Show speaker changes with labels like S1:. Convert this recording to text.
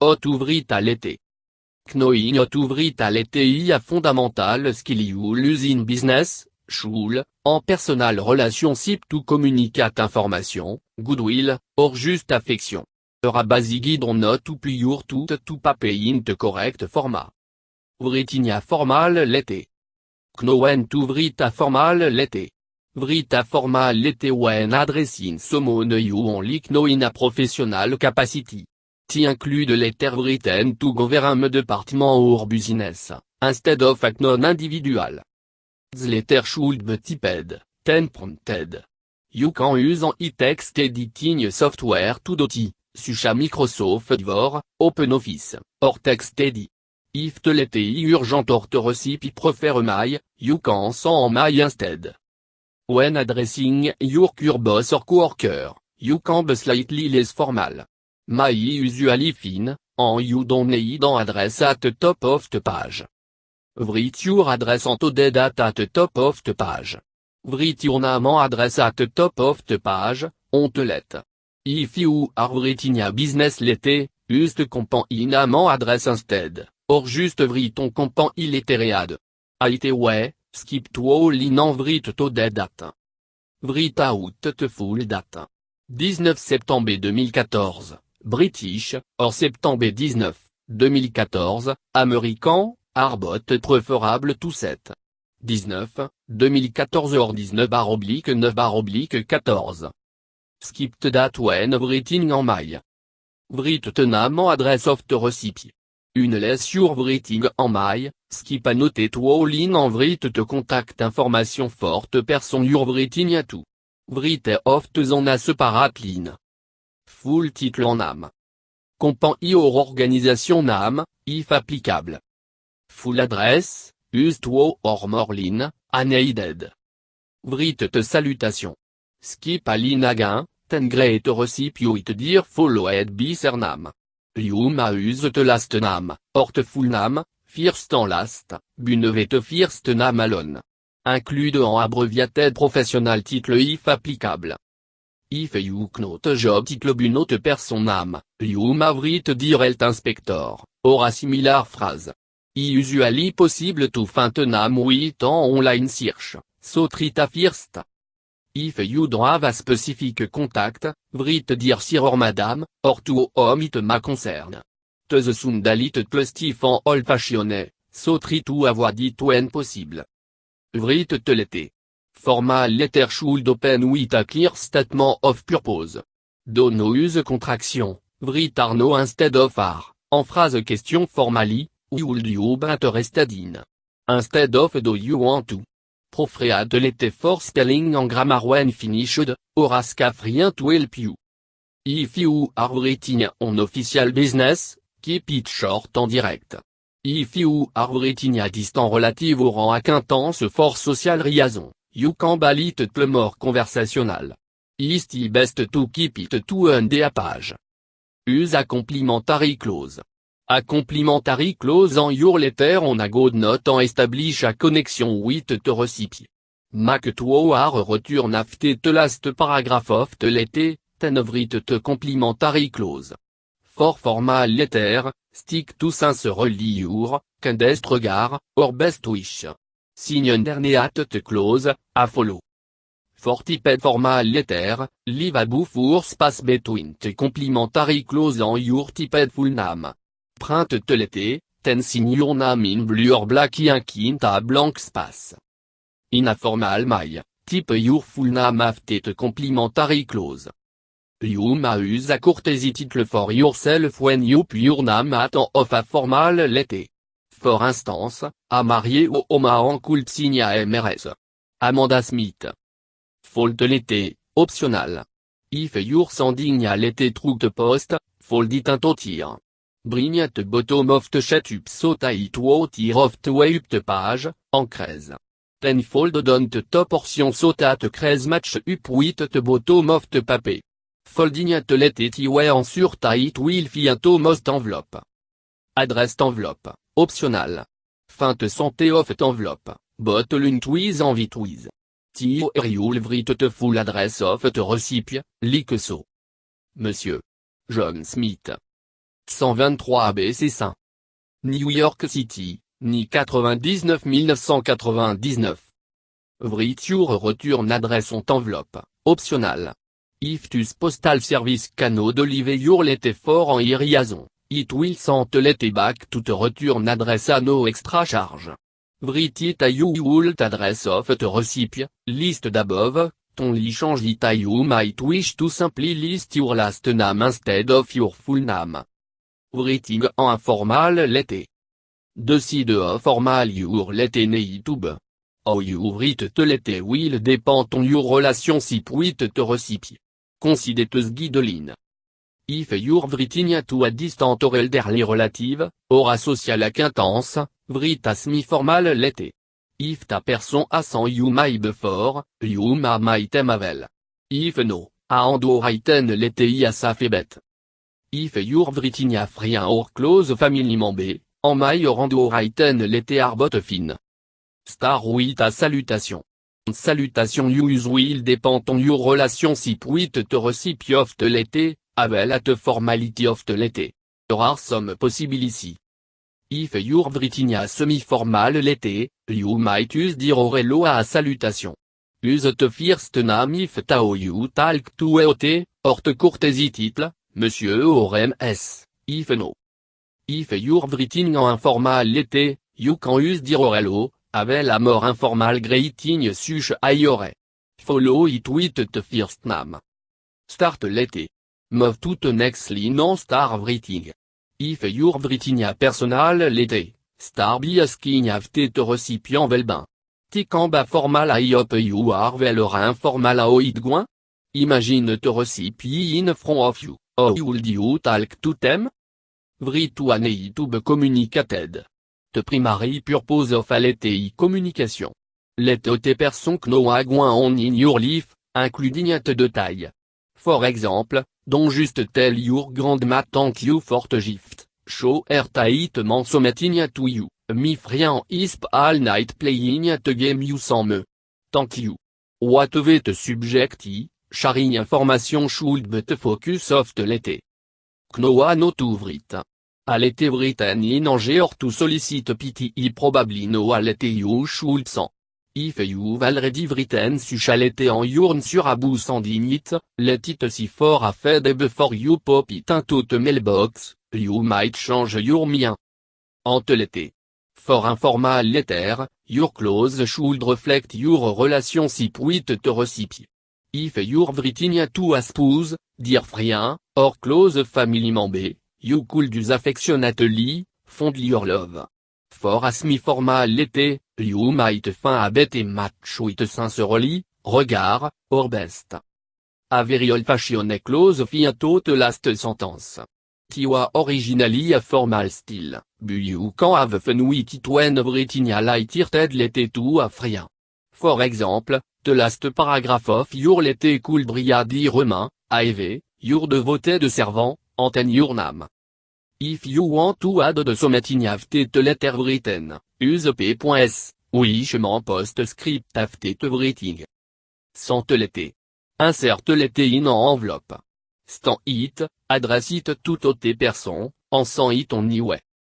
S1: Hot ouvrit à l'été. Knoing hot ouvrit à l'été a fondamental skill you lose in business, schule, en personal relationship to communicate information, goodwill, or juste affection. Basic guide on not to plus your tout to pape in the correct format. Vritigna formal l'été. Knowen ouvrit à formal l'été. Vrita formal l'été when addressing someone you only know in a professional capacity. T include letter written to govern department or business, instead of a non-individual. The letter should be typed, then printed. You can use an e-text editing software to dot, such as Microsoft Word, OpenOffice, or TextEdit. If the letter urgent or the receipt prefer mail, you can send mail instead. When addressing your boss or coworker, you can be slightly less formal. Mail usually fine, and you don't need an address at the top of the page. Write your address encoded at the top of the page. Write your name address at the top of the page, on the let. If you are writing a business letter, use the company name address instead, or just write ton company lettered. It way, skip to all in and write to the date. Write out the full date. 19 septembre 2014, British, or septembre 19, 2014, Américain, Arbot préférable to set. 19, 2014 or 19/9/14. Skip date when writing en mail. Write the name address of the recipient. Une less sur writing en mail, skip à noter to all in en write te contact information forte person your writing à tout. Write of the on a separate line. Full title en name. Compagnie or organisation name, if applicable. Full address, use to or more line, unneeded. Write te salutation. Skip a line again, ten great recipient dear followed by surname. You may use the last name, or the full name, first and last, but the first name alone. Include en abbreviated professional title if applicable. If you knot a job title but not person name, you may write dear health inspector, or a similar phrase. Usually possible to find a name with an online search, so treat a first. If you don't have a specific contact, write dear sir or madam, or to omit ma concern. The sound a little stiff and old-fashioned, so try to avoid it when possible. Write the letter. Formal letter should open with a clear statement of purpose. Don't use contraction, write are no instead of are, en phrase question formally, would you be interested in? Instead of do you want to? Proofread the letter for spelling and grammar when finished, or ask a friend to help you. If you are writing on official business, keep it short and direct. If you are writing a distant relative or en acquaintance for social reason, you can be little more conversational. It's best to keep it to end a page. Use a complimentary clause. A complimentary clause on your letter on a good note and establish a connection with the recipient. Make to or return after the last paragraph of the letter, then write the complimentary clause. For formal letter, stick to sincerely your, kindest regard, or best wish. Sign underneath the clause, a follow. For typed formal letter, leave a buffer space between the complimentary clause and your typed full name. Print the letter, then sign your name in blue or black ink a blank space. In a formal mail, type your full name after the complimentary clause. You may use a courtesy title for yourself when you put your name at end of a formal letter. For instance, a marié ou Omaha could sign a MRS. Amanda Smith. Fold letter, optional. If you're sending a letter through the post, fold it into tier. Bring at the bottom of the sheet up so that it won't tear off the way up the page, en crease. Then fold down the top portion so that the crease match up with the bottom of the paper. Folding at the letter way ensure that it will fit into most envelope. Addressed envelope, optional. Fin de santé of envelope, but lint with en vit with. You'll write the full address of the recipient, like so. Monsieur John Smith. 123 ABC St. New York City, ni 99 1999. Vrit your return adresse sont enveloppe, optional. If tus postal service cano deliver your letter for en iriazon, it will send letter back to the return adresse à no extra charge. Vrit it a you ult address of the recipient, list d'above, ton li change it a you might wish to simply list your last name instead of your full name. Writing en informal letter. Decide of formal your letter neitube. How you write the letter will depend on your relationship with the recipient. Consider the guideline. If you're writing to a distant or elderly relative, or a social acquaintance, write a semi-formal letter. If ta person ascend you may before, you might mavel. If no, a ando written letter as alphabet. If you're writing a friend or close family member, en my or ando written letter arbot fin. Star with a salutation. Salutation use will depend on your relationship with the recipient of the letter, avel at the formality of the letter. There are some possibilities. If you're writing a semi-formal letter, you might use dir or hello a salutation. Use the first name if tao you talk to eote, or the courtesy title, monsieur or ms, if no. If you're writing en informal letter, you can use dir or hello, avec la more informal greeting such ayore. Follow it with the first name. Start letter. Move to the next line on start writing. If you're writing a personal letter, start by asking after the recipient velben. Tikamba formal iop you are veler informal aoid guin? Imagine the recipient in front of you, how would you talk to them? Write to an YouTube communicated. The primary purpose of a letter communication. Let the person know a going on in your life, including at the taille. For example, don't just tell your grandma thank you for the gift, show her tight something to you, my friend is all night playing at the game you saw me. Thank you. Whatever the subject is, sharing information should be the focus of the letter. Knowa not to write. A letter written in anger or to solicit pity probably no a letter you should send. If you've already written such a letter en your sur a bus sending it, let it see for a fed before you pop it into the mailbox, you might change your mind. Ante letter. For informal letter, your clause should reflect your relationship with the recipient. If you're writing to a spouse, dear friend, or close family member, you could use affectionately, fondly your love. For a semi-formal letter, you might find a better match with sincerely, regard, or best. A very old-fashioned clause fiato the last sentence. Tiwa originally a formal style, but you can have fun with it when writing a light-hearted letter to a friend. For example, the last paragraph of your letter could read Romain, AEV, your devoted servant, antenne your name. If you want to add the something after the letter written, use p.s, which man postscript after the writing. Send letter. Insert letter in an envelope. Stamp it, address it to the person, en send it on way.